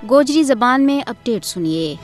گوجری زبان میں اپڈیٹ سنیے۔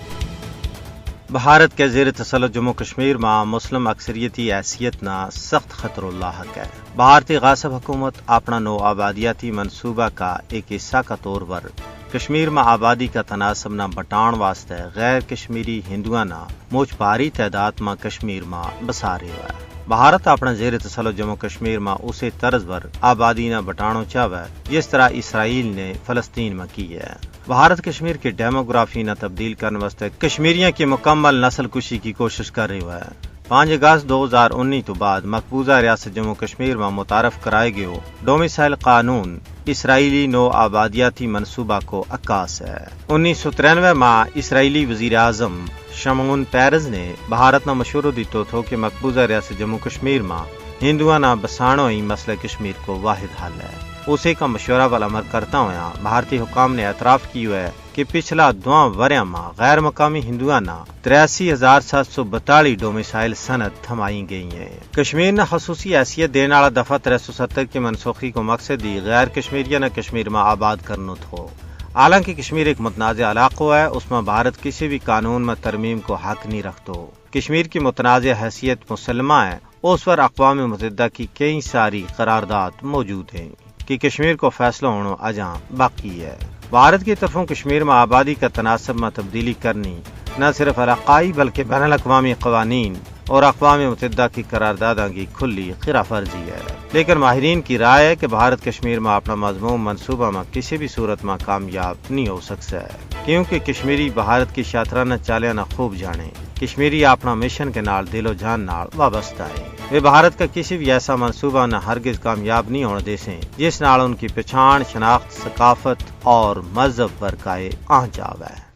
بھارت کے زیر تسلط جموں کشمیر میں مسلم اکثریتی حیثیت نہ سخت خطر لاحق ہے۔ بھارتی غاصب حکومت اپنا نو آبادیاتی منصوبہ کا ایک حصہ کا طور پر کشمیر میں آبادی کا تناسب نہ بٹان واسطے غیر کشمیری ہندوؤں نہ موچ بھاری تعداد میں کشمیر میں بسا رہا ہے۔ بھارت اپنا زیر تسلط جموں کشمیر میں اسی طرز پر آبادی نہ بٹانو چاہے جس طرح اسرائیل نے فلسطین میں کی ہے۔ بھارت کشمیر کی ڈیموگرافی نہ تبدیل کرنے واسطے کشمیریوں کی مکمل نسل کشی کی کوشش کر رہی ہے۔ 5 اگست 2019 تو بعد مقبوضہ ریاست جموں کشمیر میں متعارف کرائے گئے ڈومیسائل قانون اسرائیلی نو آبادیاتی منصوبہ کو عکاس ہے۔ 1993 میں اسرائیلی وزیر اعظم شمعون پیرز نے بھارت نہ مشورہ دیتا تھا کہ مقبوضہ ریاست جموں کشمیر میں ہندوؤں نہ بسانو ہی مسئلہ کشمیر کو واحد حل ہے۔ اسی کا مشورہ پر عمل کرتا ہوا بھارتی حکام نے اعتراف کیا ہے کہ پچھلا 2 وریاں میں غیر مقامی ہندوؤں نہ 83,742 ڈومیسائل سند تھمائی گئی ہیں۔ کشمیر نہ خصوصی حیثیت دینے والا دفعہ 370 کی منسوخی کو مقصد ہی غیر کشمیریوں نہ کشمیر میں آباد کرنا تھا۔ حالانکہ کشمیر ایک متنازع علاقہ ہے، اس میں بھارت کسی بھی قانون میں ترمیم کو حق نہیں رکھتا۔ کشمیر کی متنازع حیثیت مسلمہ ہے، اس پر اقوام متحدہ کی کئی ساری قرارداد موجود ہیں کہ کشمیر کو فیصلہ ہونا اجاں باقی ہے۔ بھارت کی طرفوں کشمیر میں آبادی کا تناسب میں تبدیلی کرنی نہ صرف علاقائی بلکہ بین الاقوامی قوانین اور اقوام متحدہ کی قراردادوں کی کھلی خلاف ورزی ہے۔ لیکن ماہرین کی رائے ہے کہ بھارت کشمیر میں اپنا مضمون منصوبہ میں کسی بھی صورت میں کامیاب نہیں ہو سکتا ہے، کیونکہ کشمیری بھارت کی شاطرانہ چالیاں نہ خوب جانے۔ کشمیری اپنا مشن کے نال دل و جان نال وابستہ ہے۔ وہ بھارت کا کسی بھی ایسا منصوبہ نہ ہرگز کامیاب نہیں ہونے دے سیں جس نال ان کی پہچان، شناخت، ثقافت اور مذہب پر قائم آ جاوے۔